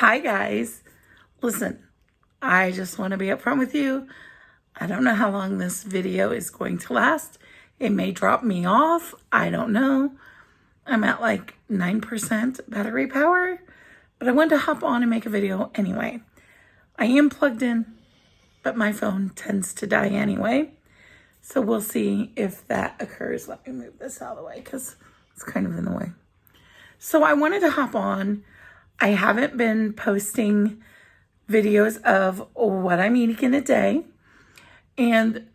Hi guys. Listen, I just want to be upfront with you. I don't know how long this video is going to last. It may drop me off. I don't know. I'm at like 9% battery power, but I wanted to hop on and make a video anyway. I am plugged in, but my phone tends to die anyway. So we'll see if that occurs. Let me move this out of the way because it's kind of in the way. So I wanted to hop on. I haven't been posting videos of what I'm eating in a day, and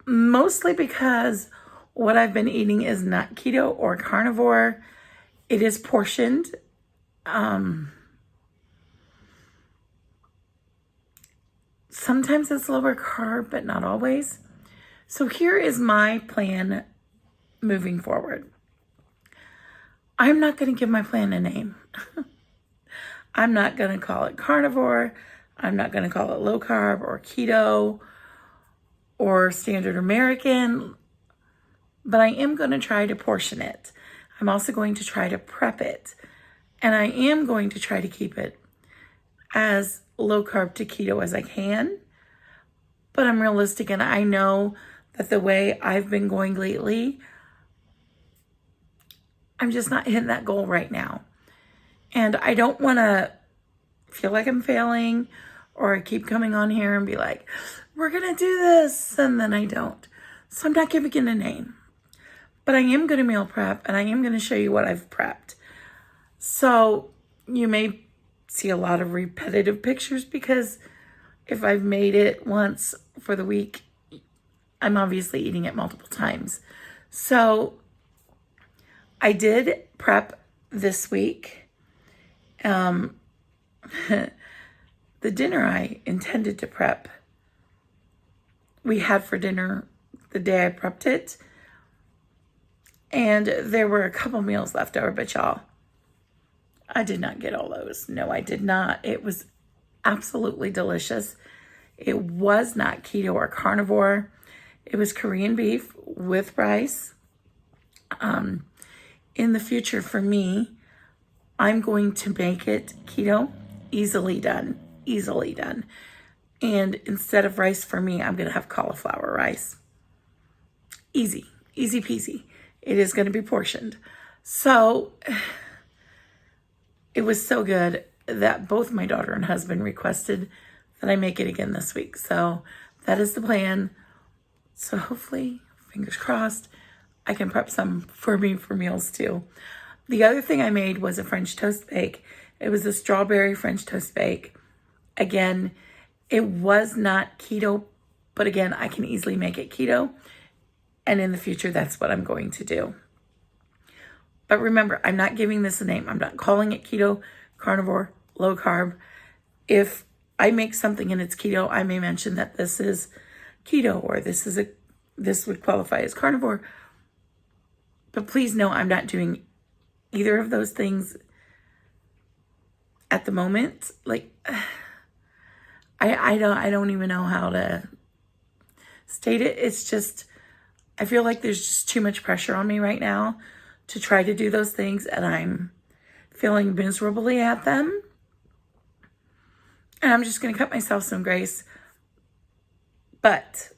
mostly because what I've been eating is not keto or carnivore. It is portioned. Sometimes it's lower carb, but not always. So here is my plan moving forward. I'm not going to give my plan a name. I'm not going to call it carnivore. I'm not going to call it low carb or keto or standard American, but I am going to try to portion it. I'm also going to try to prep it, and I am going to try to keep it as low carb to keto as I can, but I'm realistic, and I know that the way I've been going lately, I'm just not hitting that goal right now. And I don't want to feel like I'm failing, or I keep coming on here and be like, we're going to do this, and then I don't. So I'm not giving it a name. But I am going to meal prep, and I am going to show you what I've prepped. So you may see a lot of repetitive pictures because if I've made it once for the week, I'm obviously eating it multiple times. So I did prep this week. The dinner I intended to prep, we had for dinner the day I prepped it, and there were a couple meals left over, but y'all, I did not get all those. No, I did not. It was absolutely delicious. It was not keto or carnivore. It was Korean beef with rice. In the future, for me, I'm going to make it keto, easily done. And instead of rice for me, I'm going to have cauliflower rice. Easy peasy. It is going to be portioned. So it was so good that both my daughter and husband requested that I make it again this week. So that is the plan. So hopefully, fingers crossed, I can prep some for me for meals too. The other thing I made was a French toast bake. It was a strawberry French toast bake. Again, it was not keto, but again, I can easily make it keto. And in the future, that's what I'm going to do. But remember, I'm not giving this a name. I'm not calling it keto, carnivore, low carb. If I make something and it's keto, I may mention that this is keto or this would qualify as carnivore. But please know I'm not doing either of those things at the moment. Like, I don't even know how to state it. It's just, I feel like there's just too much pressure on me right now to try to do those things, and I'm feeling miserably at them. And I'm just going to cut myself some grace. But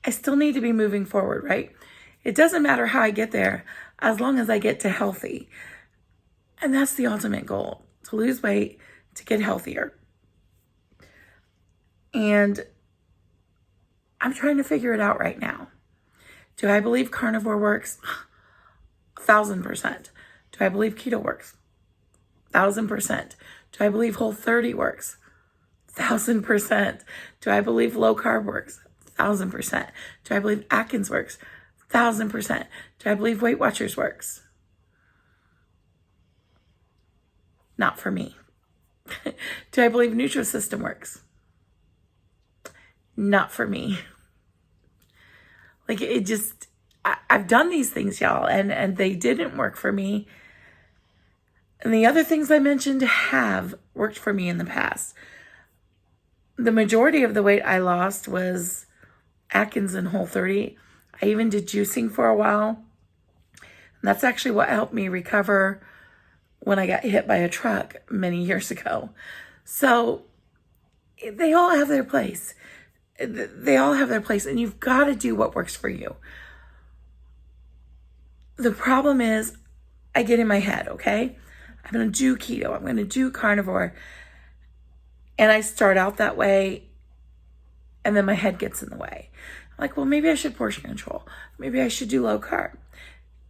I still need to be moving forward, right? It doesn't matter how I get there as long as I get to healthy. And that's the ultimate goal, to lose weight, to get healthier. And I'm trying to figure it out right now. Do I believe carnivore works? 1,000%. Do I believe keto works? 1,000%. Do I believe Whole30 works? 1,000%. Do I believe low carb works? 1,000%. Do I believe Atkins works? 1,000%. Do I believe Weight Watchers works? Not for me. Do I believe Nutrisystem works? Not for me. Like, it just, I've done these things, y'all, and they didn't work for me. And the other things I mentioned have worked for me in the past. The majority of the weight I lost was Atkins and Whole30. I even did juicing for a while. And that's actually what helped me recover when I got hit by a truck many years ago. So they all have their place. They all have their place, and you've got to do what works for you. The problem is I get in my head, okay? I'm going to do keto. I'm going to do carnivore. And I start out that way, and then my head gets in the way. I'm like, well, maybe I should portion control. Maybe I should do low carb.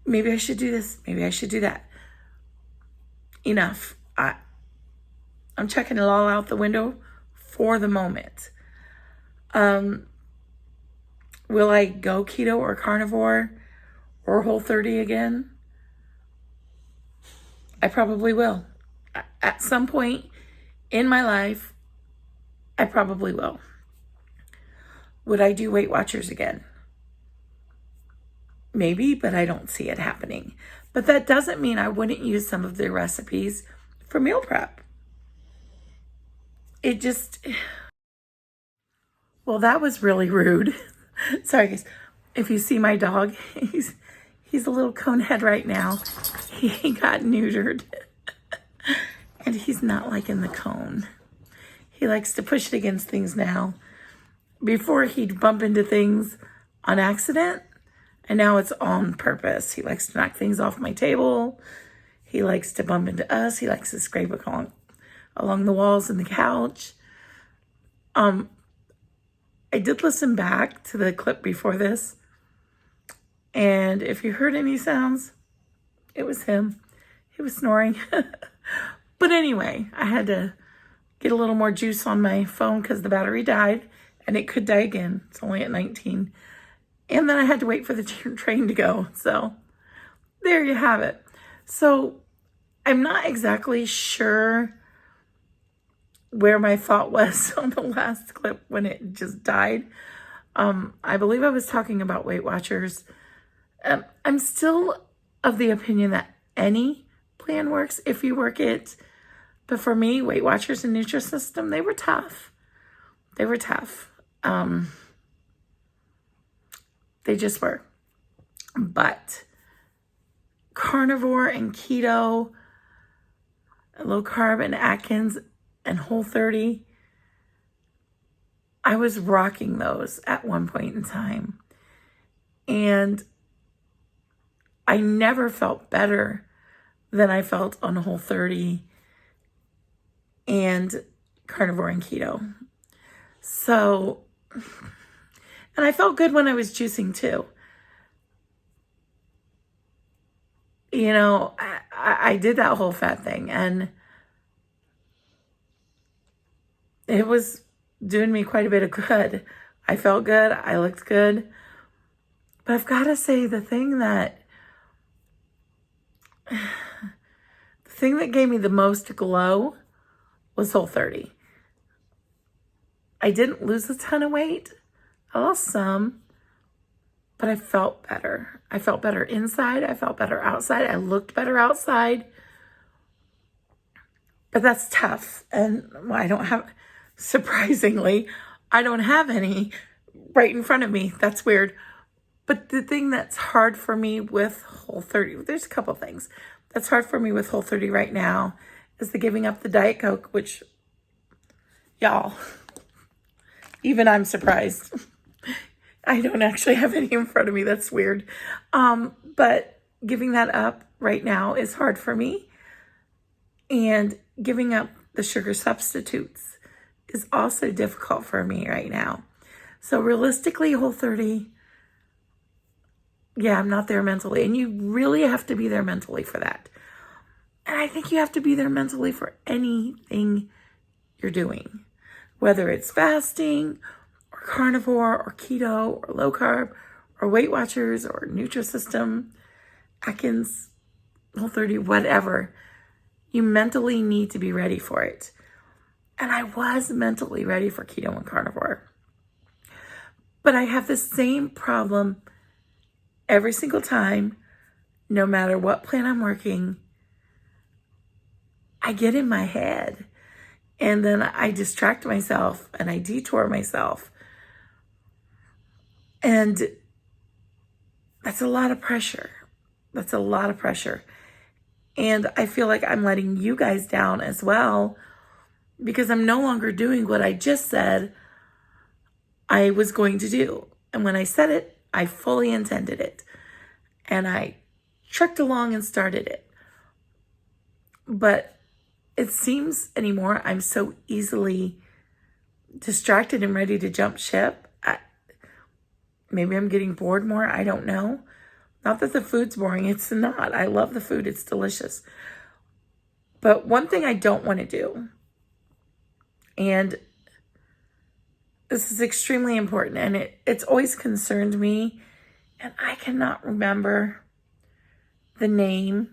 Maybe I should do this. Maybe I should do that. Enough. I'm checking it all out the window for the moment. Will I go keto or carnivore or Whole30 again? I probably will. At some point in my life, I probably will. Would I do Weight Watchers again? Maybe, but I don't see it happening. But that doesn't mean I wouldn't use some of their recipes for meal prep. It just... Well, that was really rude. Sorry, guys. If you see my dog, he's a little cone head right now. He got neutered. And he's not liking the cone. He likes to push it against things now. Before, he'd bump into things on accident, and now it's on purpose. He likes to knock things off my table. He likes to bump into us. He likes to scrape along the walls and the couch. I did listen back to the clip before this, and if you heard any sounds, it was him. He was snoring. But anyway, I had to get a little more juice on my phone because the battery died, and it could die again. It's only at 19. And then I had to wait for the train to go. So there you have it. So I'm not exactly sure where my thought was on the last clip when it just died. I believe I was talking about Weight Watchers. I'm still of the opinion that any plan works if you work it. But for me, Weight Watchers and Nutrisystem, they were tough. They were tough. They just were. But carnivore and keto, low carb and Atkins and Whole30, I was rocking those at one point in time. And I never felt better than I felt on Whole30 and carnivore and keto. So, and I felt good when I was juicing too. You know, I did that whole fat thing, and it was doing me quite a bit of good. I felt good. I looked good. But I've got to say, the thing that gave me the most glow was Whole30. I didn't lose a ton of weight. I lost some, but I felt better. I felt better inside. I felt better outside. I looked better outside. But that's tough. And surprisingly, I don't have any right in front of me. That's weird. But the thing that's hard for me with Whole30, there's a couple things that's hard for me with Whole30 right now, is the giving up the Diet Coke, which, y'all, even I'm surprised. I don't actually have any in front of me. That's weird. But giving that up right now is hard for me. And giving up the sugar substitutes is also difficult for me right now. So realistically, Whole30, yeah, I'm not there mentally. And you really have to be there mentally for that. And I think you have to be there mentally for anything you're doing, whether it's fasting or carnivore or keto or low carb or Weight Watchers or Nutrisystem, Atkins, Whole30, whatever. You mentally need to be ready for it. And I was mentally ready for keto and carnivore. But I have the same problem every single time, no matter what plan I'm working. I get in my head, and then I distract myself and I detour myself. And that's a lot of pressure. That's a lot of pressure. And I feel like I'm letting you guys down as well because I'm no longer doing what I just said I was going to do. And when I said it, I fully intended it. And I trekked along and started it. But it seems anymore I'm so easily distracted and ready to jump ship. Maybe I'm getting bored more. I don't know. Not that the food's boring. It's not. I love the food. It's delicious. But one thing I don't want to do, and this is extremely important, and it's always concerned me, and I cannot remember the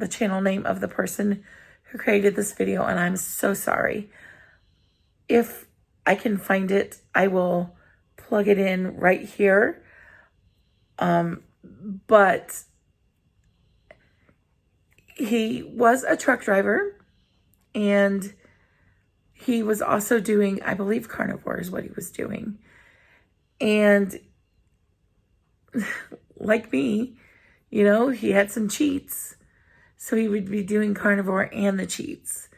channel name of the person who created this video, and I'm so sorry. If I can find it, I will plug it in right here. But he was a truck driver, and he was also doing, I believe, Carnivore is what he was doing. And like me, he had some cheats. So he would be doing Carnivore and the cheats.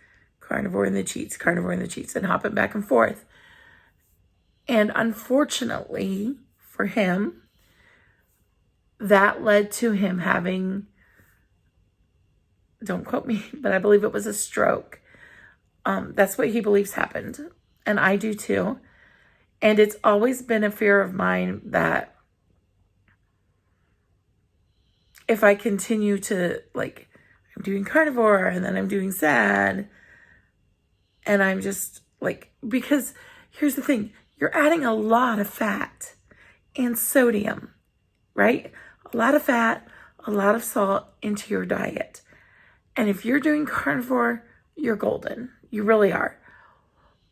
Carnivore and the cheats, Carnivore and the cheats, and hopping back and forth. And unfortunately for him, that led to him having, don't quote me, but I believe it was a stroke. That's what he believes happened. And I do too. And it's always been a fear of mine that if I continue to, I'm doing Carnivore and then I'm doing SAD, and I'm just because here's the thing, you're adding a lot of fat and sodium, right? A lot of fat, a lot of salt into your diet. And if you're doing Carnivore, you're golden. You really are.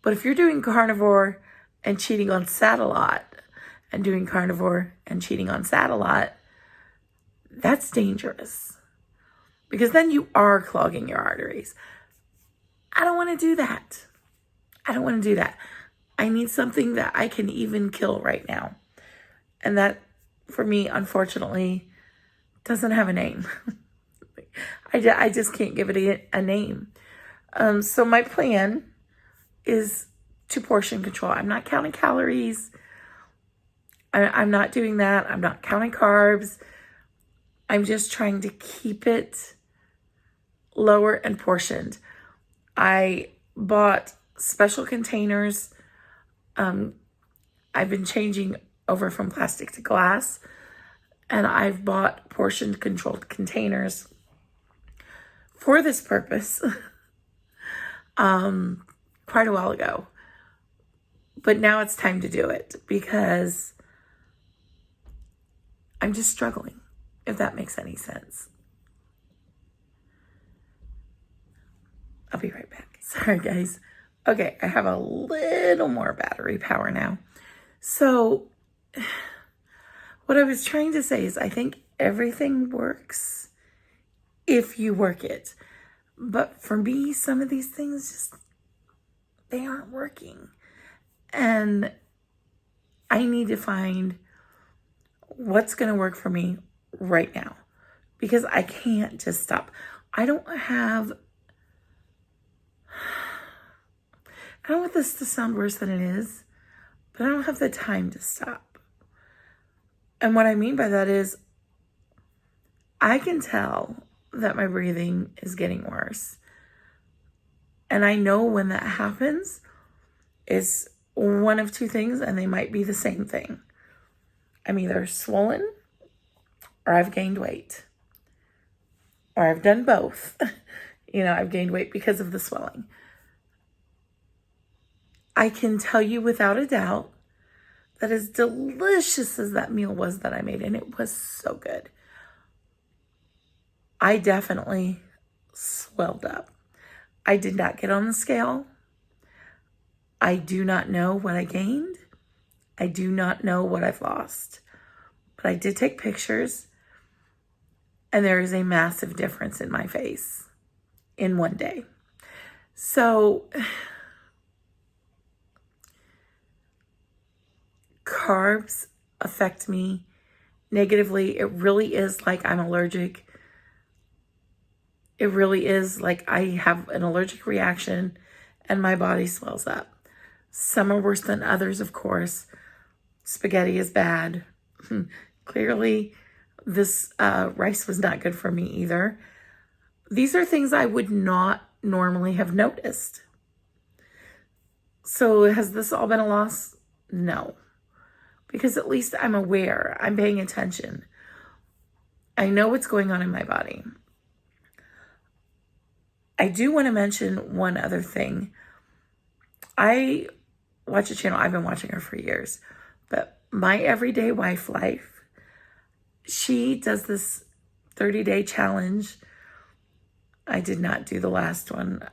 But if you're doing Carnivore and cheating on SAD a lot, and doing Carnivore and cheating on SAD a lot, that's dangerous. Because then you are clogging your arteries. I don't want to do that. I need something that I can even kill right now. And that, for me, unfortunately, doesn't have a name. I just can't give it a name. So my plan is to portion control. I'm not counting calories. I'm not doing that. I'm not counting carbs. I'm just trying to keep it lower and portioned. I bought special containers. I've been changing over from plastic to glass, and I've bought portion controlled containers for this purpose quite a while ago. But now it's time to do it because I'm just struggling, if that makes any sense. I'll be right back. Sorry, guys. Okay, I have a little more battery power now. So what I was trying to say is I think everything works if you work it. But for me, some of these things just, they aren't working. And I need to find what's going to work for me right now. Because I can't just stop. I don't want this to sound worse than it is, but I don't have the time to stop. And what I mean by that is I can tell that my breathing is getting worse. And I know when that happens, it's one of two things, and they might be the same thing. I'm either swollen or I've gained weight. Or I've done both. I've gained weight because of the swelling. I can tell you without a doubt that as delicious as that meal was that I made, and it was so good, I definitely swelled up. I did not get on the scale. I do not know what I gained. I do not know what I've lost. But I did take pictures, and there is a massive difference in my face in one day. So carbs affect me negatively. It really is like I'm allergic it really is like I have an allergic reaction and my body swells up. Some are worse than others, of course. Spaghetti is bad. Clearly, this rice was not good for me either. These are things I would not normally have noticed. So has this all been a loss? No. Because at least I'm aware. I'm paying attention. I know what's going on in my body. I do want to mention one other thing. I watch a channel. I've been watching her for years. But My Everyday Wife Life, she does this 30-day challenge. I did not do the last one.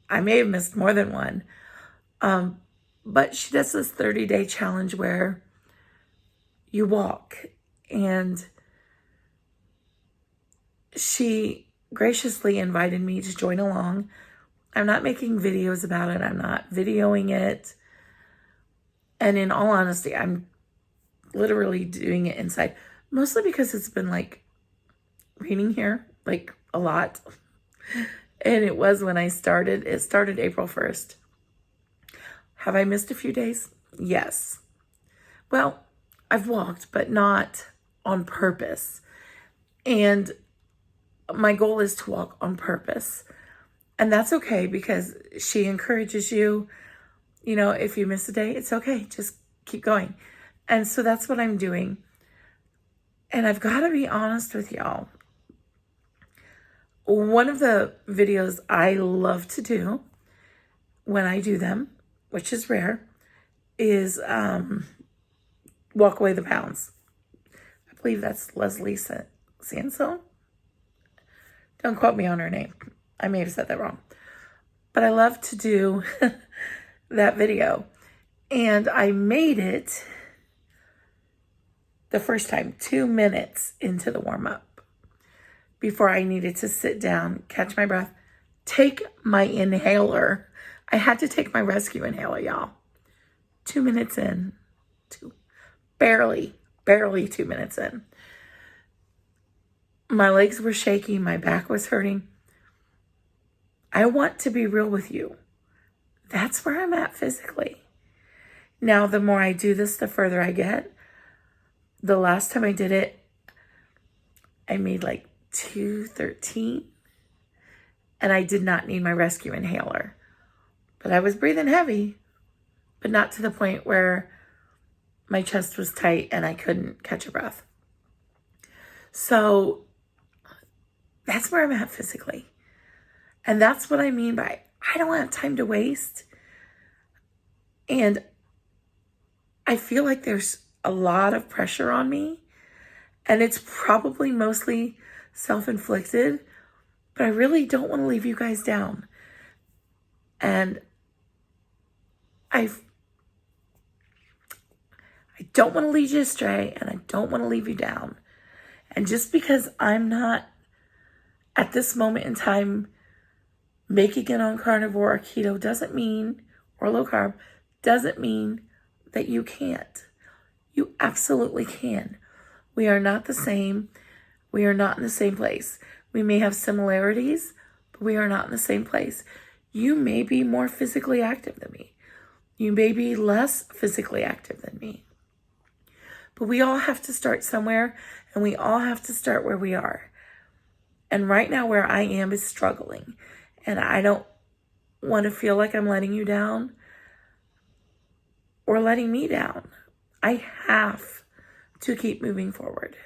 I may have missed more than one. But she does this 30-day challenge where you walk, and she graciously invited me to join along. I'm not making videos about it. I'm not videoing it. And in all honesty, I'm literally doing it inside, mostly because it's been like raining here, like a lot. And it was when I started. It started April 1st. Have I missed a few days? Yes. Well, I've walked, but not on purpose. And my goal is to walk on purpose. And that's okay, because she encourages you, if you miss a day, it's okay. Just keep going. And so that's what I'm doing. And I've got to be honest with y'all. One of the videos I love to do when I do them, which is rare, is walk away the pounds. I believe that's Leslie Sansone. Don't quote me on her name. I may have said that wrong. But I love to do that video. And I made it the first time 2 minutes into the warm-up before I needed to sit down, catch my breath, take my inhaler. I had to take my rescue inhaler, y'all. 2 minutes in. Barely 2 minutes in. My legs were shaky. My back was hurting. I want to be real with you. That's where I'm at physically. Now, the more I do this, the further I get. The last time I did it, I made like 213. And I did not need my rescue inhaler. But I was breathing heavy, but not to the point where my chest was tight and I couldn't catch a breath. So that's where I'm at physically. And that's what I mean by I don't have time to waste. And I feel like there's a lot of pressure on me. And it's probably mostly self-inflicted. But I really don't want to leave you guys down. And I don't want to lead you astray, and I don't want to leave you down. And just because I'm not at this moment in time making it on carnivore or keto doesn't mean, or low carb, doesn't mean that you can't. You absolutely can. We are not the same. We are not in the same place. We may have similarities, but we are not in the same place. You may be more physically active than me. You may be less physically active than me. But we all have to start somewhere, and we all have to start where we are. And right now where I am is struggling. And I don't want to feel like I'm letting you down or letting me down. I have to keep moving forward.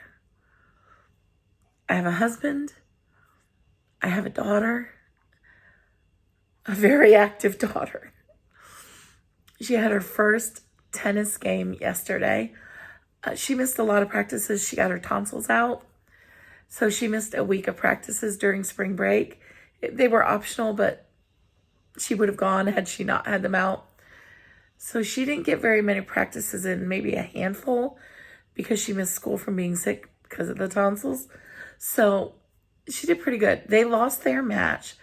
I have a husband. I have a daughter. A very active daughter. She had her first tennis game yesterday. She missed a lot of practices. She got her tonsils out. So she missed a week of practices during spring break. They were optional, but she would have gone had she not had them out. So she didn't get very many practices in, maybe a handful, because she missed school from being sick because of the tonsils. So she did pretty good. They lost their match,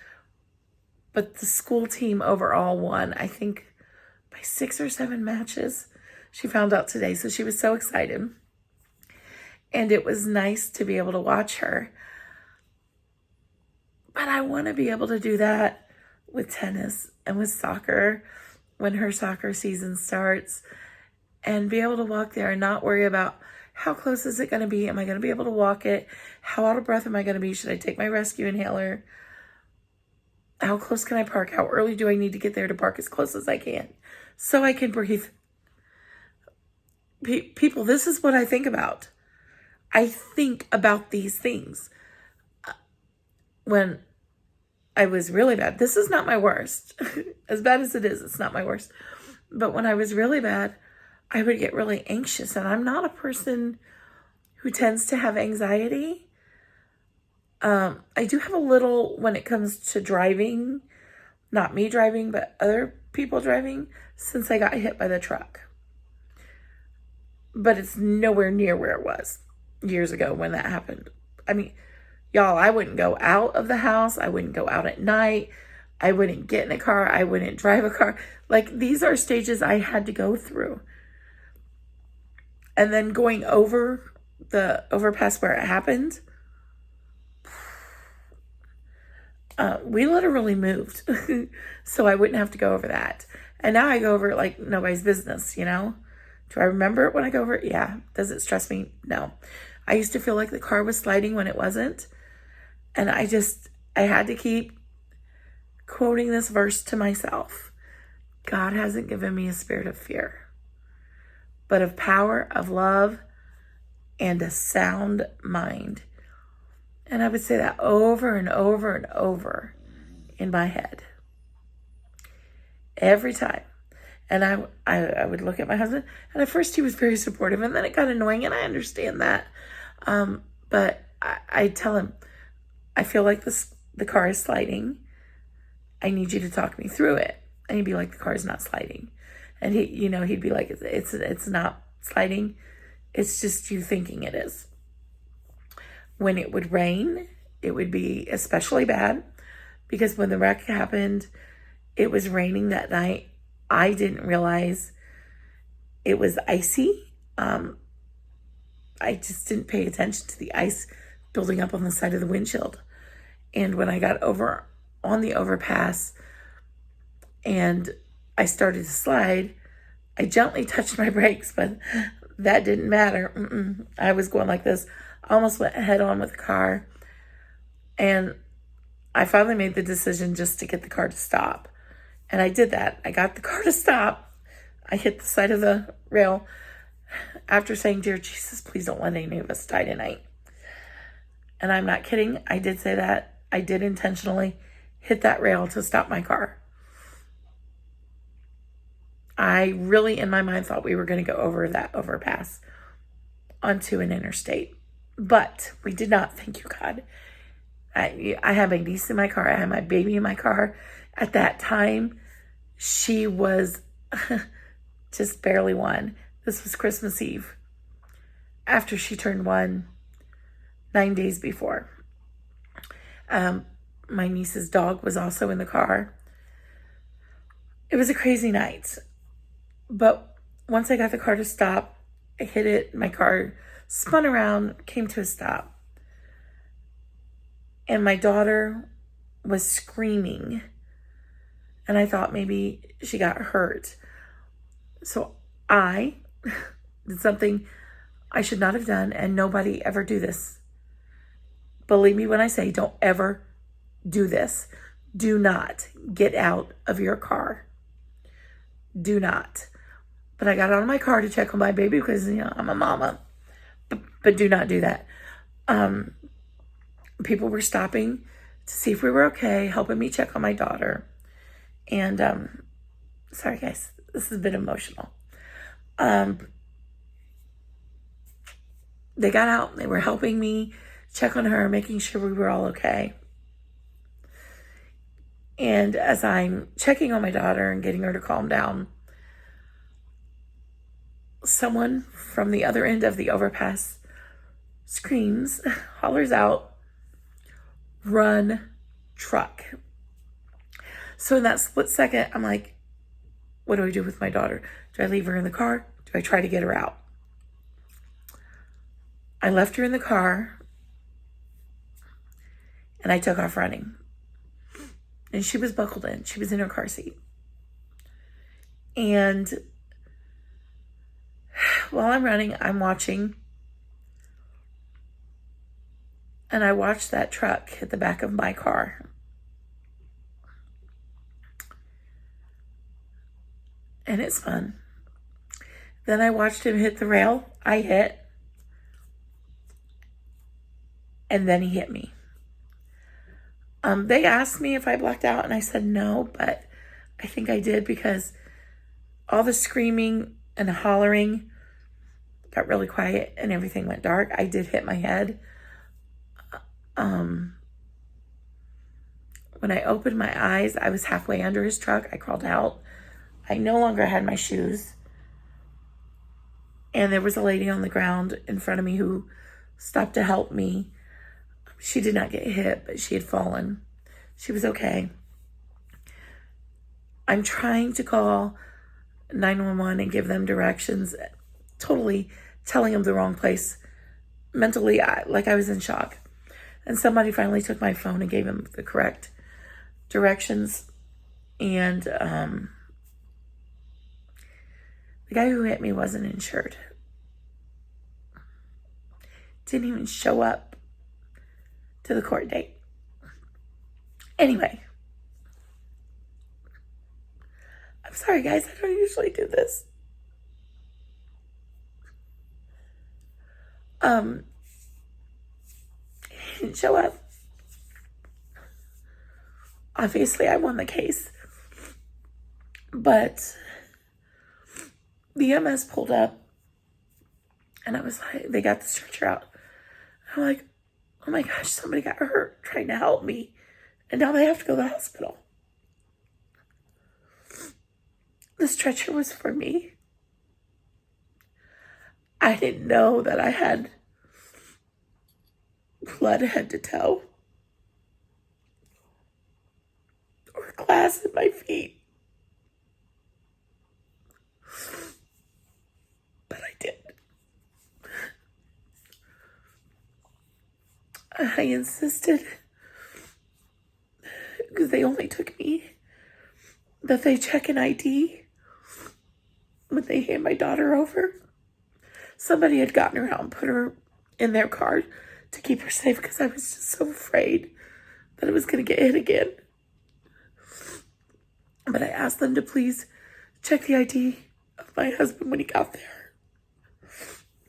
but the school team overall won, I think, by 6 or 7 matches. She found out today, so she was so excited. And it was nice to be able to watch her. But I want to be able to do that with tennis and with soccer when her soccer season starts, and be able to walk there and not worry about how close is it going to be? Am I going to be able to walk it? How out of breath am I going to be? Should I take my rescue inhaler? How close can I park? How early do I need to get there to park as close as I can so I can breathe? People, this is what I think about. I think about these things. When I was really bad, this is not my worst. As bad as it is, it's not my worst. But when I was really bad, I would get really anxious. And I'm not a person who tends to have anxiety. I do have a little when it comes to driving, not me driving, but other people driving, since I got hit by the truck. But it's nowhere near where it was years ago when that happened. I mean, y'all, I wouldn't go out of the house. I wouldn't go out at night. I wouldn't get in a car. I wouldn't drive a car. Like, these are stages I had to go through. And then going over the overpass where it happened, we literally moved so I wouldn't have to go over that. And now I go over it like nobody's business, you know? Do I remember it when I go over it? Yeah. Does it stress me? No. I used to feel like the car was sliding when it wasn't. And I had to keep quoting this verse to myself. God hasn't given me a spirit of fear, but of power, of love, and a sound mind. And I would say that over and over and over in my head. Every time. And I would look at my husband, and at first he was very supportive, and then it got annoying, and I understand that. But I tell him, I feel like the car is sliding. I need you to talk me through it. And he'd be like, the car is not sliding. And he'd be like, it's not sliding. It's just you thinking it is. When it would rain, it would be especially bad, because when the wreck happened, it was raining that night. I didn't realize it was icy. I just didn't pay attention to the ice building up on the side of the windshield. And when I got over on the overpass and I started to slide, I gently touched my brakes, but that didn't matter. I was going like this. I almost went head on with the car. And I finally made the decision just to get the car to stop. And I did that. I got the car to stop. I hit the side of the rail after saying, "Dear Jesus, please don't let any of us die tonight." And I'm not kidding. I did say that. I did intentionally hit that rail to stop my car. I really, in my mind, thought we were going to go over that overpass onto an interstate. But we did not. Thank you, God. I had my niece in my car. I had my baby in my car. At that time, she was just barely 1. This was Christmas Eve, after she turned 1, 9 days before. My niece's dog was also in the car. It was a crazy night. But once I got the car to stop, I hit it. My car spun around, came to a stop. And my daughter was screaming. And I thought maybe she got hurt. So I did something I should not have done, and nobody ever do this. Believe me when I say, don't ever do this. Do not get out of your car. Do not. But I got out of my car to check on my baby because, I'm a mama. But do not do that. People were stopping to see if we were okay, helping me check on my daughter. And, sorry guys, this is a bit emotional. They got out, they were helping me check on her, making sure we were all okay. And as I'm checking on my daughter and getting her to calm down, someone from the other end of the overpass screams, hollers out, "Run, truck." So in that split second, I'm like, what do I do with my daughter? Do I leave her in the car? Do I try to get her out? I left her in the car and I took off running. and she was buckled in. She was in her car seat. And while I'm running, I'm watching. And I watched that truck hit the back of my car. And it's fun. Then I watched him hit the rail. I hit. And then he hit me. They asked me if I blacked out, and I said no, but I think I did because all the screaming and hollering got really quiet and everything went dark. I did hit my head. When I opened my eyes, I was halfway under his truck. I crawled out. I no longer had my shoes. And there was a lady on the ground in front of me who stopped to help me. She did not get hit, but she had fallen. She was okay. I'm trying to call 911 and give them directions, totally telling them the wrong place. Mentally, I was in shock. And somebody finally took my phone and gave him the correct directions. And the guy who hit me wasn't insured. Didn't even show up to the court date. Anyway, I'm sorry guys, I don't usually do this. He didn't show up. Obviously, I won the case. But the EMS pulled up, and I was like, they got the stretcher out. I'm like, oh my gosh, somebody got hurt trying to help me, and now they have to go to the hospital. The stretcher was for me. I didn't know that I had blood head to toe or glass in my feet. But I did. I insisted, because they only took me, that they check an ID when they hand my daughter over. Somebody had gotten her out and put her in their car to keep her safe because I was just so afraid that I was going to get hit again. But I asked them to please check the ID of my husband when he got there,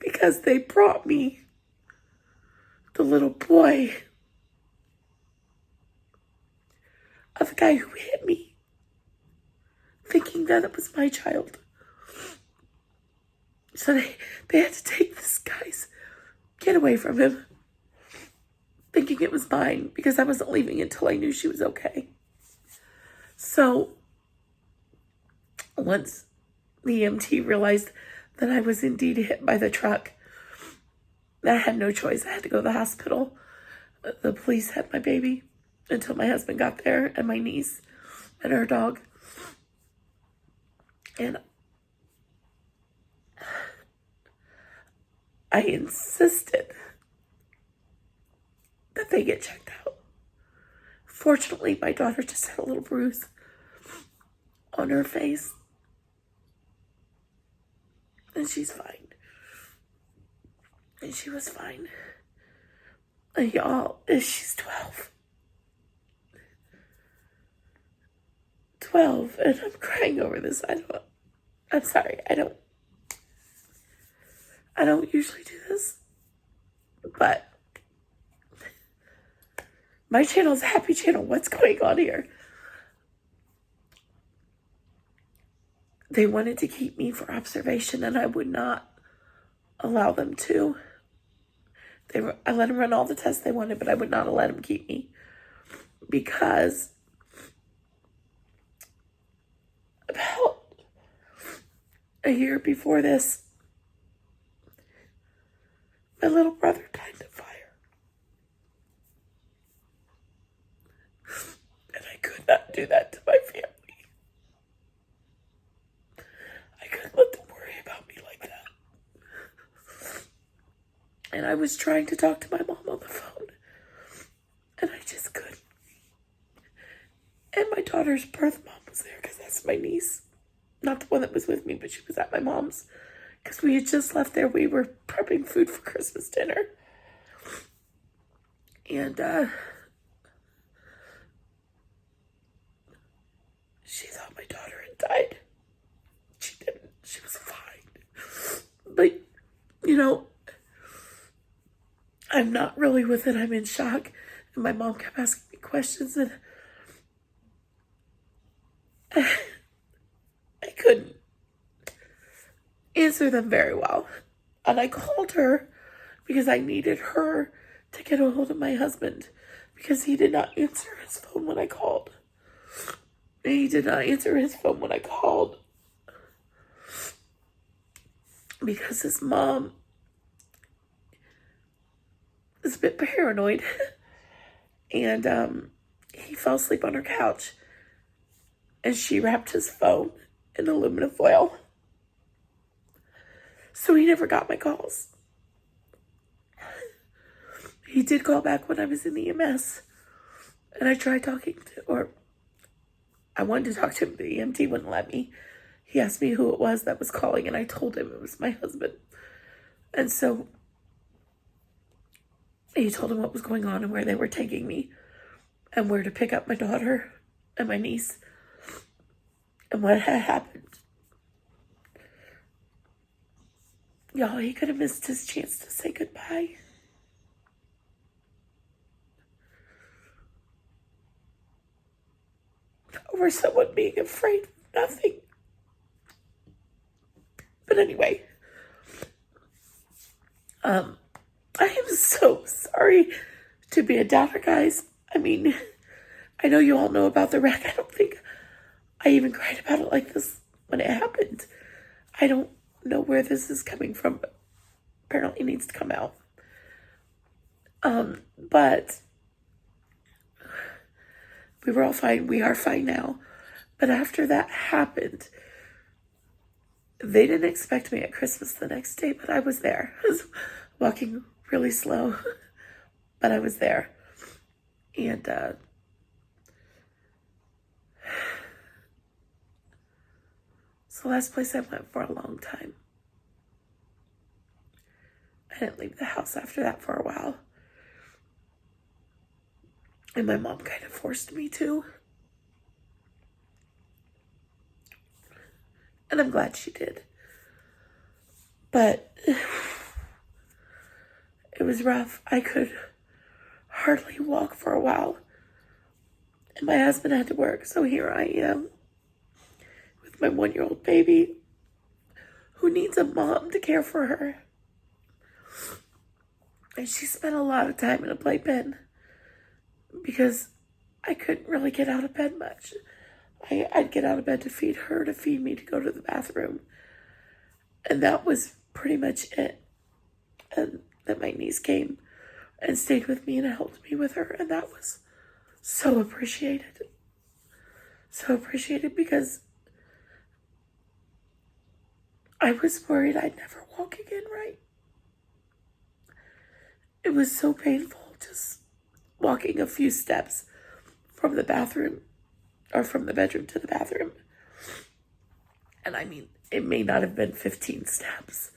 because they brought me the little boy of the guy who hit me, thinking that it was my child. So they had to take this guy's kid away from him, thinking it was mine, because I wasn't leaving until I knew she was okay. So once the EMT realized that I was indeed hit by the truck, I had no choice. I had to go to the hospital. The police had my baby until my husband got there, and my niece and her dog. And I insisted that they get checked out. Fortunately, my daughter just had a little bruise on her face, and she's fine. And she was fine. And y'all, she's 12. 12, and I'm crying over this. I'm sorry, I don't usually do this, but my channel's a happy channel. What's going on here? They wanted to keep me for observation, and I would not allow them to. I let them run all the tests they wanted, but I would not let them keep me, because about a year before this, my little brother died in a fire. And I could not do that to my family. I couldn't let them worry about me like that. And I was trying to talk to my mom on the phone, and I just couldn't. daughter's birth mom was there because that's my niece. Not the one that was with me, but she was at my mom's. Because we had just left there. We were prepping food for Christmas dinner. And she thought my daughter had died. She didn't. She was fine. But, you know, I'm not really with it. I'm in shock. And my mom kept asking me questions, and I couldn't answer them very well. And I called her because I needed her to get a hold of my husband, because he did not answer his phone when I called. He did not answer his phone when I called because his mom is a bit paranoid. And he fell asleep on her couch, and she wrapped his phone in aluminum foil. So he never got my calls. He did call back when I was in the EMS, and I tried talking to, or I wanted to talk to him, but the EMT wouldn't let me. He asked me who it was that was calling, and I told him it was my husband. And so he told him what was going on and where they were taking me and where to pick up my daughter and my niece and what had happened. Y'all, he could have missed his chance to say goodbye. Over someone being afraid of nothing. But anyway, I am so sorry to be a downer, guys. I mean, I know you all know about the wreck. I don't think I even cried about it like this when it happened. I don't know where this is coming from, but apparently it needs to come out. But we were all fine. We are fine now. But after that happened, they didn't expect me at Christmas the next day, but I was there. I was walking really slow, but I was there. And it's the last place I went for a long time. I didn't leave the house after that for a while. And my mom kind of forced me to. And I'm glad she did. But it was rough. I could hardly walk for a while. And my husband had to work, so here I am with my 1-year-old baby who needs a mom to care for her. And she spent a lot of time in a playpen because I couldn't really get out of bed much. I'd get out of bed to feed her, to feed me, to go to the bathroom. And that was pretty much it. And then my niece came and stayed with me and helped me with her. And that was so appreciated. So appreciated, because I was worried I'd never walk again right. It was so painful just walking a few steps from the bathroom, or from the bedroom to the bathroom. And I mean, it may not have been 15 steps,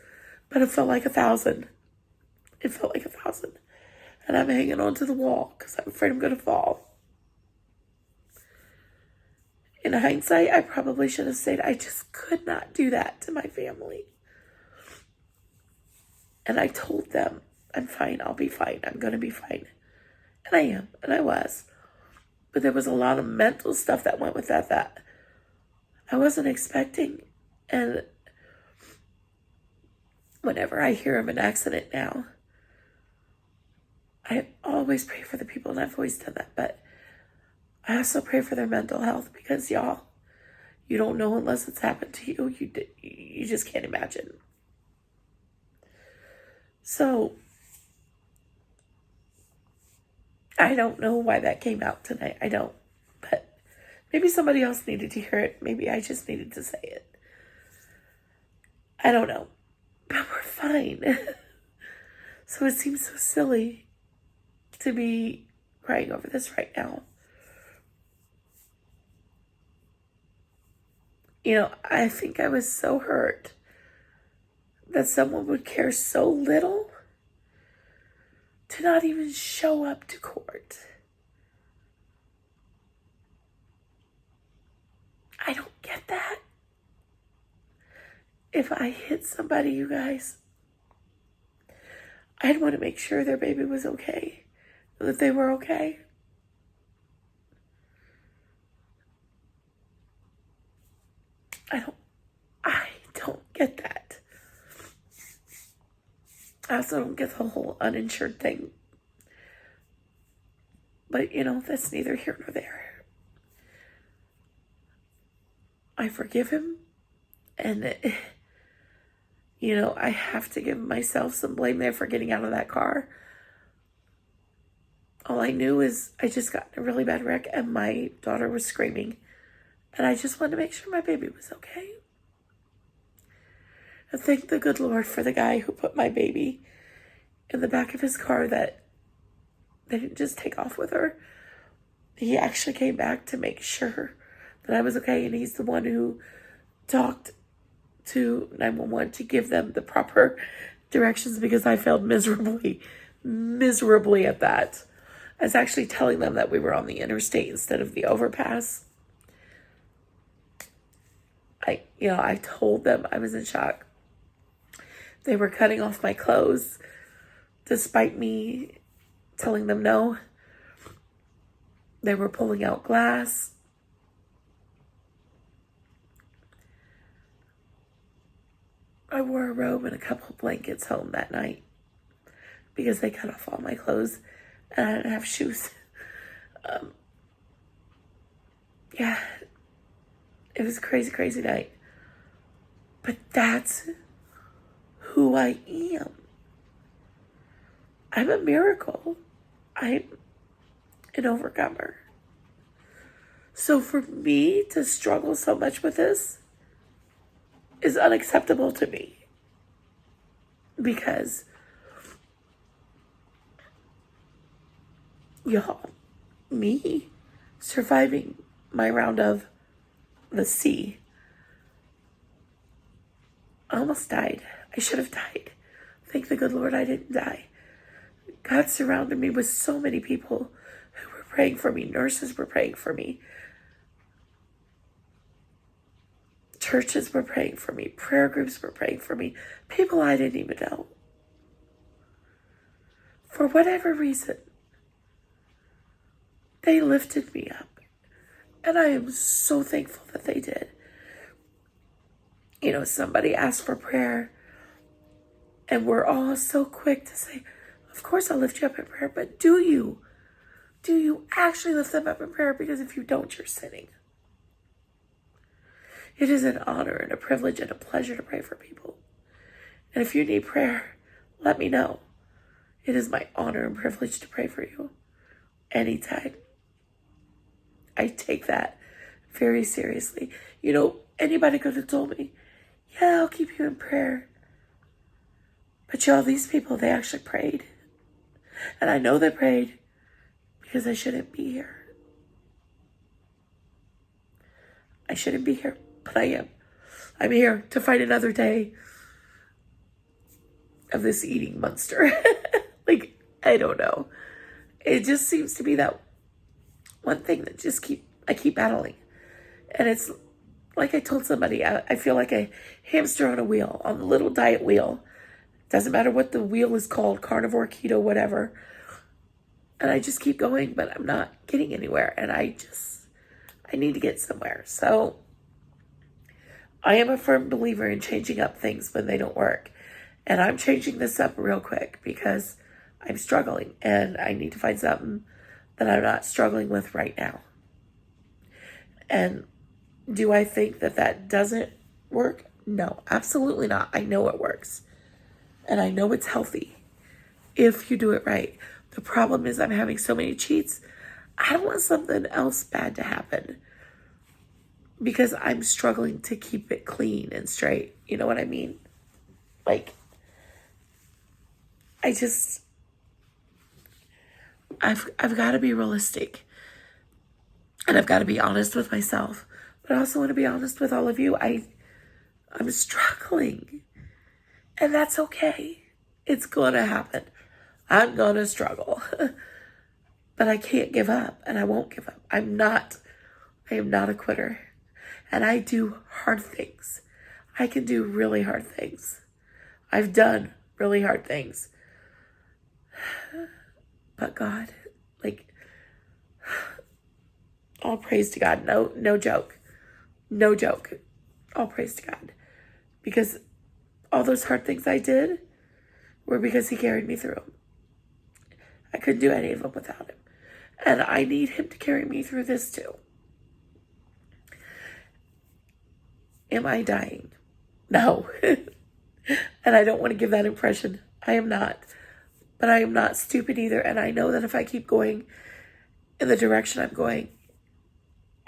but it felt like 1,000. It felt like 1,000. And I'm hanging onto the wall because I'm afraid I'm going to fall. In hindsight, I probably should have said, I just could not do that to my family. And I told them, I'm fine, I'll be fine, I'm going to be fine. And I am, and I was. But there was a lot of mental stuff that went with that I wasn't expecting. And whenever I hear of an accident now, I always pray for the people, and I've always done that. But I also pray for their mental health, because y'all, you don't know unless it's happened to you. You just can't imagine. So I don't know why that came out tonight. I don't. But maybe somebody else needed to hear it. Maybe I just needed to say it. I don't know. But we're fine. So it seems so silly to be crying over this right now. I think I was so hurt that someone would care so little to not even show up to court. I don't get that. If I hit somebody, you guys, I'd want to make sure their baby was okay, that they were okay. I don't get that. I also don't get the whole uninsured thing. But, that's neither here nor there. I forgive him. And, I have to give myself some blame there for getting out of that car. All I knew is I just got in a really bad wreck and my daughter was screaming. And I just wanted to make sure my baby was okay. And thank the good Lord for the guy who put my baby in the back of his car, that they didn't just take off with her. He actually came back to make sure that I was okay. And he's the one who talked to 911 to give them the proper directions, because I failed miserably at that. I was actually telling them that we were on the interstate instead of the overpass. I told them I was in shock. They were cutting off my clothes despite me telling them no. They were pulling out glass. I wore a robe and a couple of blankets home that night because they cut off all my clothes and I didn't have shoes. Yeah, it was a crazy, crazy night. But that's who I am. I'm a miracle. I'm an overcomer. So for me to struggle so much with this is unacceptable to me. Because, y'all, me surviving my round of the sea, I almost died. I should have died. Thank the good Lord I didn't die. God surrounded me with so many people who were praying for me. Nurses were praying for me. Churches were praying for me. Prayer groups were praying for me. People I didn't even know. For whatever reason, they lifted me up. And I am so thankful that they did. Somebody asked for prayer, and we're all so quick to say, of course I'll lift you up in prayer, but do you? Do you actually lift them up in prayer? Because if you don't, you're sinning. It is an honor and a privilege and a pleasure to pray for people. And if you need prayer, let me know. It is my honor and privilege to pray for you anytime. I take that very seriously. Anybody could have told me, yeah, I'll keep you in prayer. But y'all, these people, they actually prayed. And I know they prayed because I shouldn't be here. I shouldn't be here, but I am. I'm here to fight another day of this eating monster. I don't know. It just seems to be that one thing that I keep battling. And it's like I told somebody, I feel like a hamster on a wheel, on the little diet wheel. Doesn't matter what the wheel is called, carnivore, keto, whatever. And I just keep going, but I'm not getting anywhere. And I need to get somewhere. So I am a firm believer in changing up things when they don't work. And I'm changing this up real quick because I'm struggling and I need to find something that I'm not struggling with right now. And do I think that doesn't work? No, absolutely not. I know it works. And I know it's healthy if you do it right. The problem is I'm having so many cheats. I don't want something else bad to happen because I'm struggling to keep it clean and straight. You know what I mean? I've got to be realistic and I've got to be honest with myself, but But I also want to be honest with all of you. I'm struggling. And that's okay. It's going to happen. I'm going to struggle. But I can't give up, and I won't give up. I am not a quitter. And I do hard things. I can do really hard things. I've done really hard things. But God, like, all praise to God. No joke. No joke. All praise to God. Because all those hard things I did were because he carried me through them. I couldn't do any of them without him. And I need him to carry me through this too. Am I dying? No. And I don't want to give that impression. I am not. But I am not stupid either. And I know that if I keep going in the direction I'm going,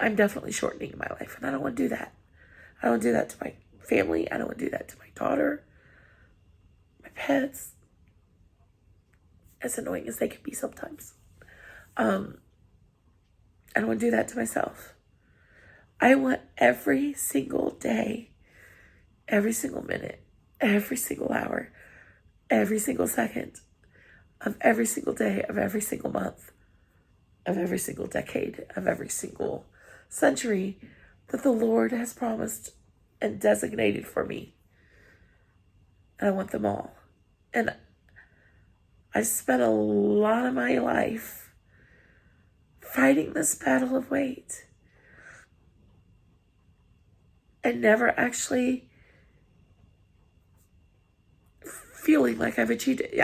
I'm definitely shortening my life. And I don't want to do that. I don't want to do that to my family. I don't want to do that to my daughter, my pets, as annoying as they can be sometimes. I don't want to do that to myself. I want every single day, every single minute, every single hour, every single second of every single day, of every single month, of every single decade, of every single century that the Lord has promised and designated for me. And I want them all. And I spent a lot of my life fighting this battle of weight and never actually feeling like I've achieved it.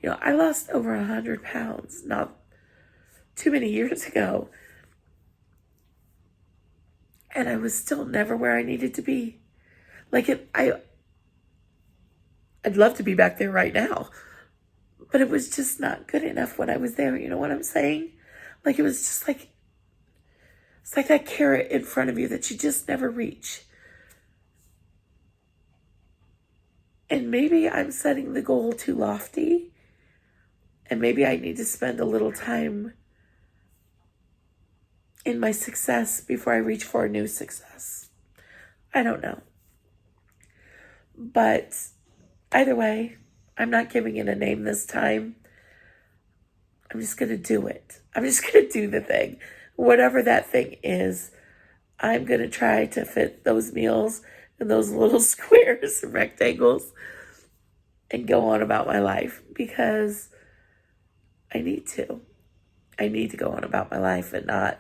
Yeah, I lost over 100 pounds not too many years ago. And I was still never where I needed to be. I'd love to be back there right now. But it was just not good enough when I was there. You know what I'm saying? Like, it was just like, it's like that carrot in front of you that you just never reach. And maybe I'm setting the goal too lofty. And maybe I need to spend a little time in my success before I reach for a new success. I don't know. But either way, I'm not giving it a name this time. I'm just going to do it. I'm just going to do the thing. Whatever that thing is, I'm going to try to fit those meals in those little squares and rectangles and go on about my life, because I need to. I need to go on about my life and not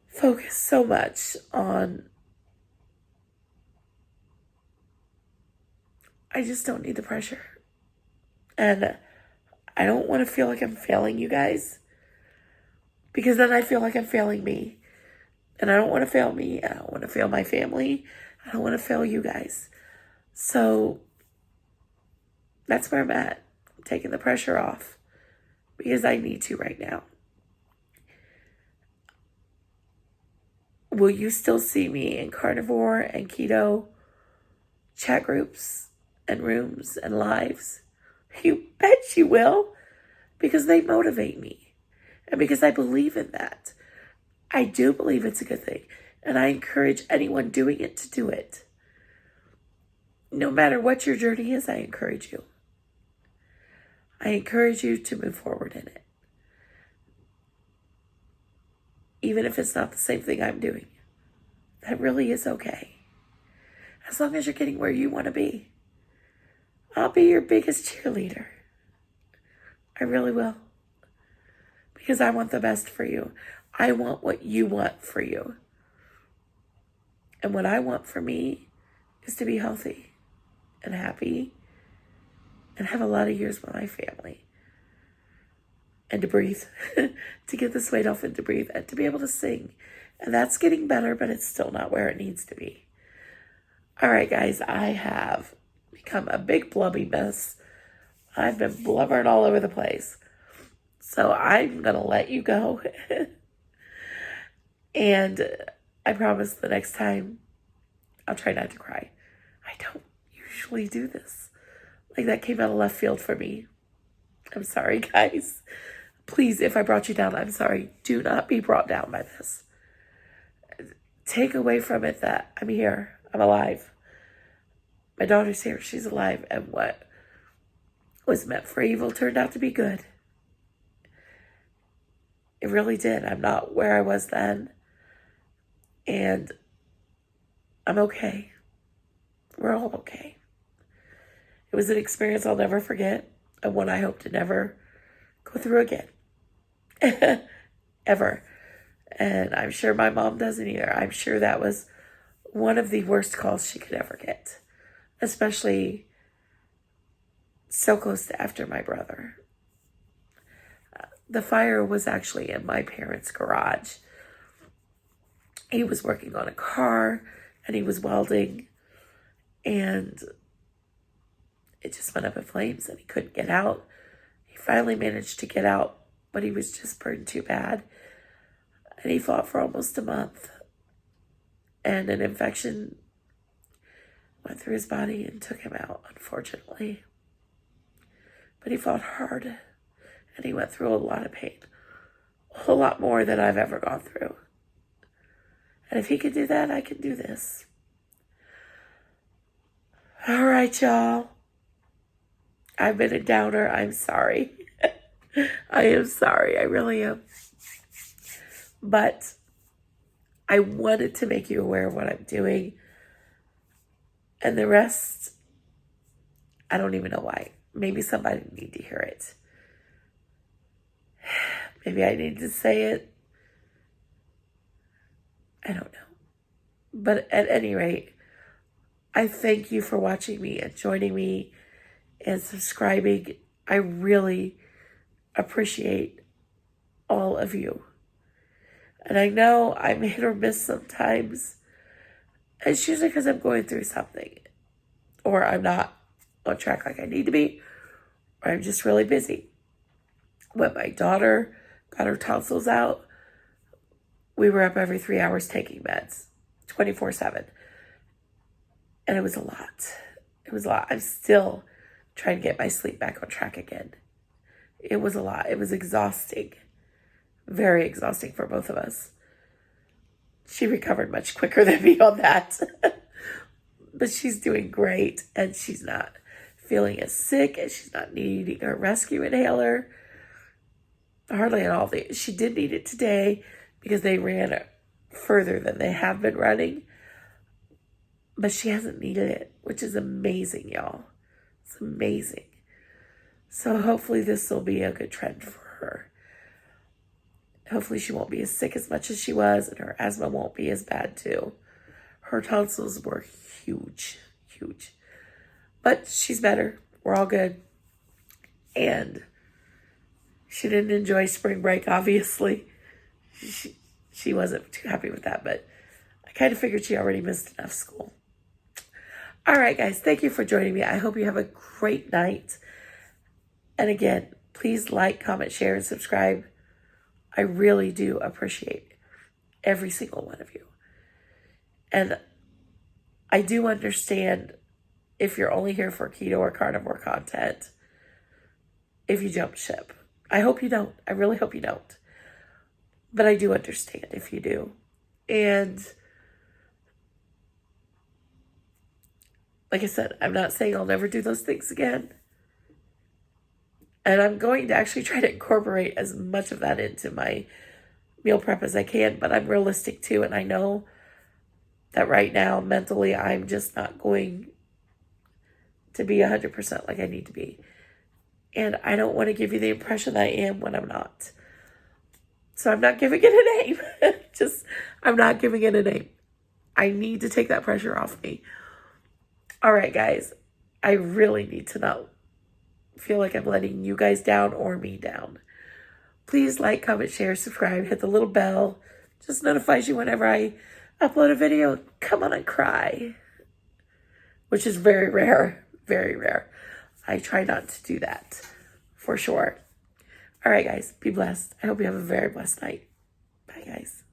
focus so much on, I just don't need the pressure. And I don't want to feel like I'm failing you guys, because then I feel like I'm failing me. And I don't want to fail me. I don't want to fail my family. I don't want to fail you guys. So that's where I'm at. I'm taking the pressure off because I need to right now. Will you still see me in Carnivore and Keto chat groups and rooms and lives? You bet you will, because they motivate me and because I believe in that. I do believe it's a good thing, and I encourage anyone doing it to do it. No matter what your journey is, I encourage you. I encourage you to move forward in it. Even if it's not the same thing I'm doing. That really is okay. As long as you're getting where you want to be. I'll be your biggest cheerleader. I really will. Because I want the best for you. I want what you want for you. And what I want for me is to be healthy and happy and have a lot of years with my family. And to breathe. To get this weight off and to breathe. And to be able to sing. And that's getting better, but it's still not where it needs to be. All right, guys. I have become a big blubby mess. I've been blubbering all over the place. So I'm going to let you go. And I promise the next time I'll try not to cry. I don't usually do this. Like, that came out of left field for me. I'm sorry, guys. Please, if I brought you down, I'm sorry. Do not be brought down by this. take away from it that I'm here, I'm alive. My daughter's here, she's alive, and what was meant for evil turned out to be good. It really did. I'm not where I was then, and I'm okay. We're all okay. It was an experience I'll never forget, and one I hope to never go through again. Ever. And I'm sure my mom doesn't either. I'm sure that was one of the worst calls she could ever get, especially so close to after my brother. The fire was actually in my parents' garage. He was working on a car and he was welding, and it just went up in flames and he couldn't get out. He finally managed to get out, but he was just burned too bad. And he fought for almost a month. And an infection went through his body and took him out, unfortunately. But he fought hard. And he went through a lot of pain. A whole lot more than I've ever gone through. And if he could do that, I can do this. All right, y'all. I've been a downer. I'm sorry. I am sorry. I really am. But I wanted to make you aware of what I'm doing. And the rest, I don't even know why. Maybe somebody need to hear it. Maybe I need to say it. I don't know. But at any rate, I thank you for watching me and joining me and subscribing. I really appreciate all of you. And I know I'm hit or miss sometimes. It's usually because I'm going through something, or I'm not on track like I need to be, or I'm just really busy. When my daughter got her tonsils out, we were up every 3 hours taking meds, 24/7. And it was a lot. It was a lot. I'm still trying to get my sleep back on track again. It was a lot. It was exhausting. Very exhausting for both of us. She recovered much quicker than me on that. But she's doing great, and she's not feeling as sick, and she's not needing her rescue inhaler. Hardly at all. She did need it today because they ran further than they have been running. But she hasn't needed it, which is amazing, y'all. It's amazing. So hopefully this will be a good trend for her. Hopefully she won't be as sick as much as she was, and her asthma won't be as bad too. Her tonsils were huge, huge. But she's better. We're all good. And she didn't enjoy spring break, obviously. She wasn't too happy with that, but I kind of figured she already missed enough school. All right, guys, thank you for joining me. I hope you have a great night. And again, please like, comment, share, and subscribe. I really do appreciate every single one of you. And I do understand if you're only here for keto or carnivore content, if you jump ship. I hope you don't. I really hope you don't. But I do understand if you do. And like I said, I'm not saying I'll never do those things again. And I'm going to actually try to incorporate as much of that into my meal prep as I can. But I'm realistic too. And I know that right now, mentally, I'm just not going to be 100% like I need to be. And I don't want to give you the impression that I am when I'm not. So I'm not giving it a name. I'm not giving it a name. I need to take that pressure off me. All right, guys. I really need to not feel like I'm letting you guys down or me down. Please like, comment, share, subscribe, hit the little bell. Just notifies you whenever I upload a video. Come on and cry. Which is very rare. Very rare. I try not to do that. For sure. All right, guys. Be blessed. I hope you have a very blessed night. Bye, guys.